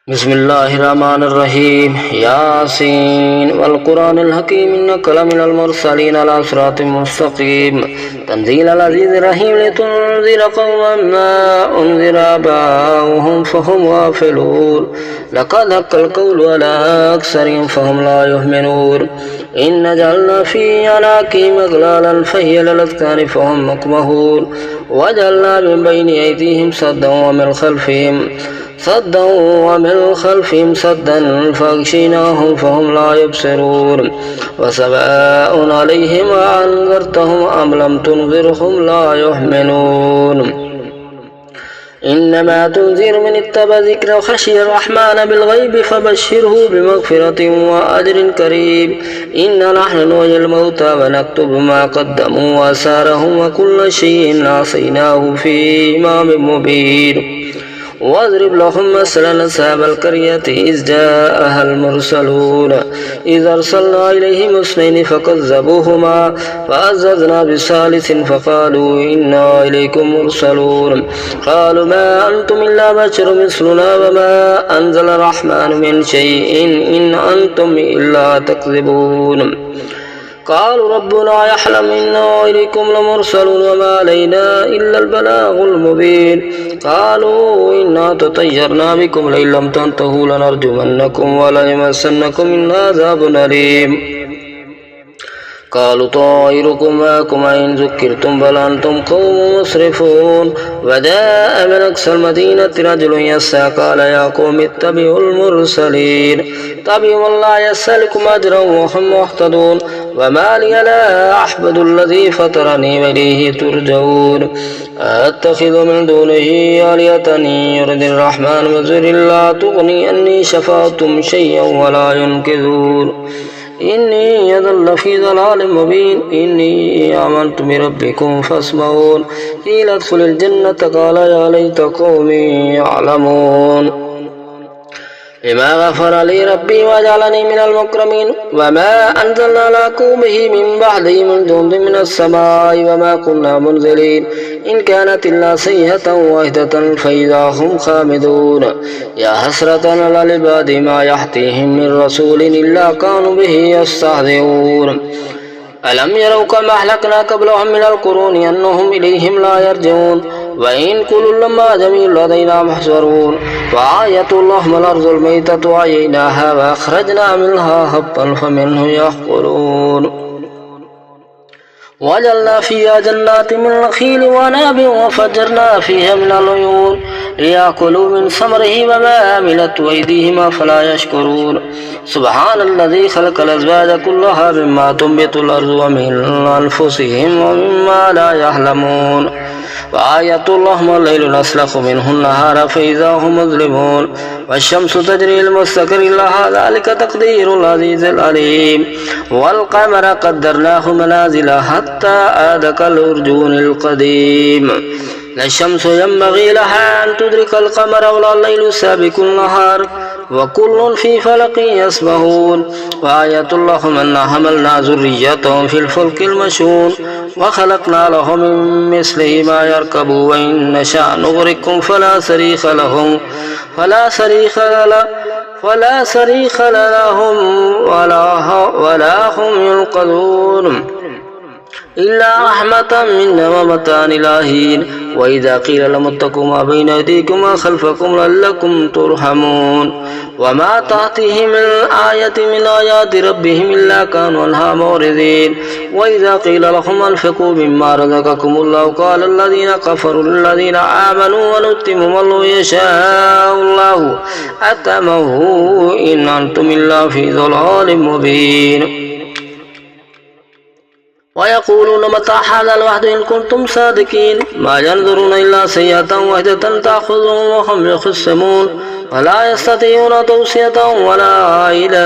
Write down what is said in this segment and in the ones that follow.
بسم الله الرحمن الرحيم ياسين والقرآن الحكيم إنك لمن المرسلين على صراط مستقيم تنزيل العزيز الرحيم لتنذر قوما ما أنذر آباؤهم فهم غافلون لقد حق القول على أكثرهم فهم لا يؤمنون إن جعلنا في أعناقهم أغلالا فهي للأذقان فهم مقمحون وجعلنا من بين أيديهم سدا ومن خلفهم صدا فأغشيناهم فهم لا يبصرون وسواء عليهم أنذرتهم أم لم تنذرهم لا يؤمنون إنما تنذر من اتبع ذكر وخشي الرحمن بالغيب فبشره بمغفرة وأجر كريم إنا نحن نحيي الموتى ونكتب ما قدموا وآثارهم وكل شيء أحصيناه في إمام مبين واضرب لهم مثلا أصحاب القرية إذ جاءها المرسلون إذ أرسلنا إليهم اثنين فكذبوهما فعززنا بثالث فقالوا إنا إليكم مرسلون قالوا ما أنتم إلا بشر مثلنا وما أنزل الرحمن من شيء إن أنتم إلا تكذبون قالوا ربنا يعلم إنا إليكم لمرسلون وما علينا إلا البلاغ المبين قالوا إنا تطيرنا بكم لئن لم تنتهوا لنرجمنكم وليمسنكم منا عذاب أليم قالوا طائركم معكم إن ذكرتم بل أنتم قوم مسرفون وجاء من أقصى المدينة رجل يسعى قال يا قوم اتبعوا المرسلين اتبعوا الله يسألكم أجرا وهم مهتدون وما لي لا أعبد الذي فطرني وإليه ترجعون أتخذ من دونه آلهة يرد الرحمن بضر لا تغني عني شفاعتهم شيئا ولا ينقذون إني يضل في ضلال مبين إني آمنت بربكم فاسمعون قيل ادخل الجنة قال يا ليت قومي يعلمون لما غفر لي ربي وجعلني من المكرمين وما أنزلنا على قومه من بعده من جند من السماء وما كنا منزلين إن كانت إلا صيحة واحدة فإذا هم خامدون يا حسرة على العباد ما يأتيهم من رسول إلا كانوا به يستهزئون ألم يروا كما أهلكنا قبلهم من القرون أنهم إليهم لا يرجعون وإن كل لما جميع لدينا محضرون وآية اللهم الأرض الميتة أحييناها وأخرجنا منها حبا فمنه يأكلون وجعلنا فيها جنات من نخيل وعنب وفجرنا فيها من العيون ليأكلوا من ثمره وما عملت أيديهم فلا يشكرون سبحان الذي خلق الأزواج كلها مما تنبت الأرض ومن أنفسهم ومما لا يعلمون وآية اللهم الليل نسلخ منه النهار فإذا هم مظلمون والشمس تجري لمستقر لها ذلك تقدير العزيز العليم والقمر قدرناه منازل حتى عاد كالعرجون القديم لا الشمس ينبغي لها أن تدرك القمر ولا الليل سابق النهار وكل في فلك يسبحون وآية اللهم أنا حملنا ذريتهم في الفلك المشحون وخلقنا لهم من مثله ما يركبوا وإن نشأ نغرقهم فلا صريخ لهم ولا هم ينقذون إلا رحمة منا ومتاع إلهين وإذا قيل لهم اتقوا ما بين أيديكم وخلفكم لعلكم ترحمون وما تأتيهم من آية من آيات ربهم إلا كانوا عنها معرضين وإذا قيل لهم أنفقوا مما رزقكم الله قال الذين كفروا للذين آمنوا ونتم من يشاء الله أتمه إن أنتم إلا في ضلال مبين ويقولون متى هذا الوعد إن كنتم صادقين ما ينظرون إلا سيئة واحدة تأخذهم وهم يخصمون ولا يستطيعون توصية ولا إلى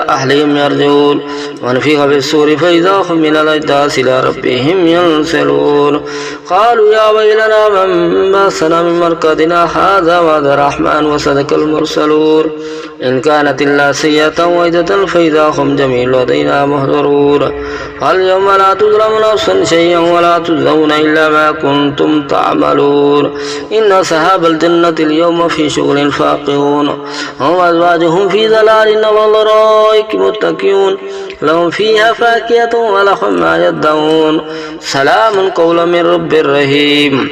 أهلهم يرجعون ونفخ في الصور فإذا هم من الأجداث إلى ربهم ينسلون قالوا يا ويلنا من بعثنا من مرقدنا هذا وعد الرحمن وصدق المرسلون إن كانت إلا سيئة واحدة فإذا هم جميع لدينا محضرون فاليوم لا تظلم نفس شيئا ولا تجزون إلا ما كنتم تعملون إن أصحاب الجنة اليوم في شغل فاقهون هم أزواجهم في ظلال والأرائك متكئون لهم فيها فاكهة ولحم ما يدعون سلام قولا من رب رحيم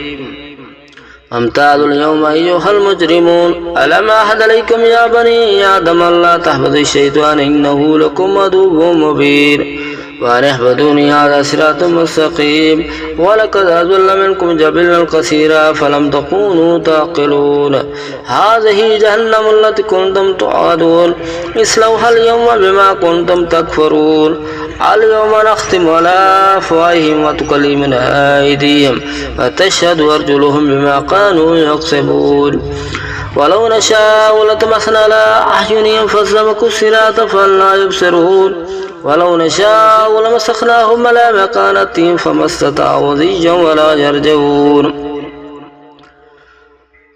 امتازوا اليوم أيها المجرمون ألم أعهد إليكم يا بني آدم ألا تحبطوا الشيطان إنه لكم عدو مبين وأن اعبدوني هذا صراط مستقيم ولقد أضل منكم جبلا كثيرا فلم تكونوا تعقلون هذه جهنم التي كنتم توعدون اصلوها اليوم بما كنتم تكفرون اليوم نختم على أفواههم وتكلمنا أيديهم وتشهد أرجلهم بما كانوا يكسبون ولو نشاء لطمسنا على أعينهم فاستبقوا الصراط فلا يبصرون ولو نشاء لمسخناهم على مكانتهم فما استطاعوا ضجا ولا يرجعون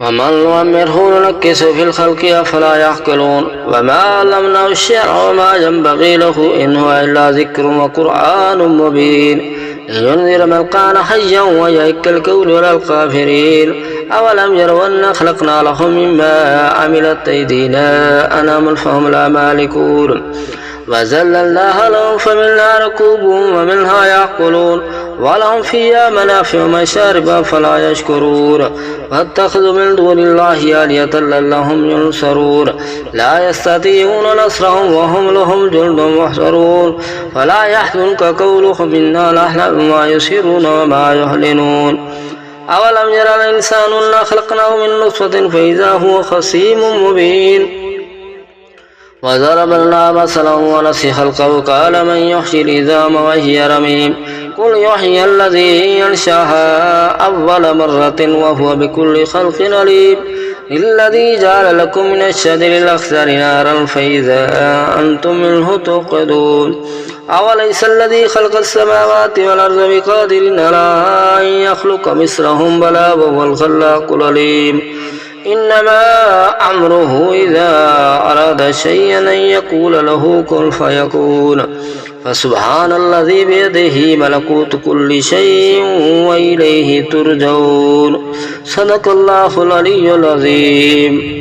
ومن نعمره ننكسه في الخلق أفلا يعقلون وما علمناه الشعر وما ينبغي له إن هو إلا ذكر وقرآن مبين لينذر من كان حيا ويهك القول على الكافرين أولم يروا أنا خلقنا لهم مما عملت أيدينا أنعاما فهم لا مالكون وذللناها لهم فمنها ركوبهم ومنها يأكلون ولهم فيها منافع ومشارب فلا يشكرون واتخذوا من دون الله آلهة لعلهم ينصرون لا يستطيعون نصرهم وهم لهم جند محضرون فلا يحزنك قولهم إنا نحن ما يسرون وما يعلنون أولم يرى الإنسان أنا خلقناه من نطفة فإذا هو خصيم مبين وضرب لنا مثلا ونسي خلقه قال من يحيي العظام وهي رميم قل يحيي الذي ينشأها أول مرة وهو بكل خلق عليم الذي جعل لكم من الشجر الأخضر نارا فإذا أنتم منه توقدون أوليس الذي خلق السماوات والأرض بقادر على أن يخلق مثلهم بلى وهو الخلاق العليم إنما أمره إذا أراد شيئا أن يقول له كن فيكون فسبحان الذي بيده ملكوت كل شيء وإليه ترجعون صدق الله العلي العظيم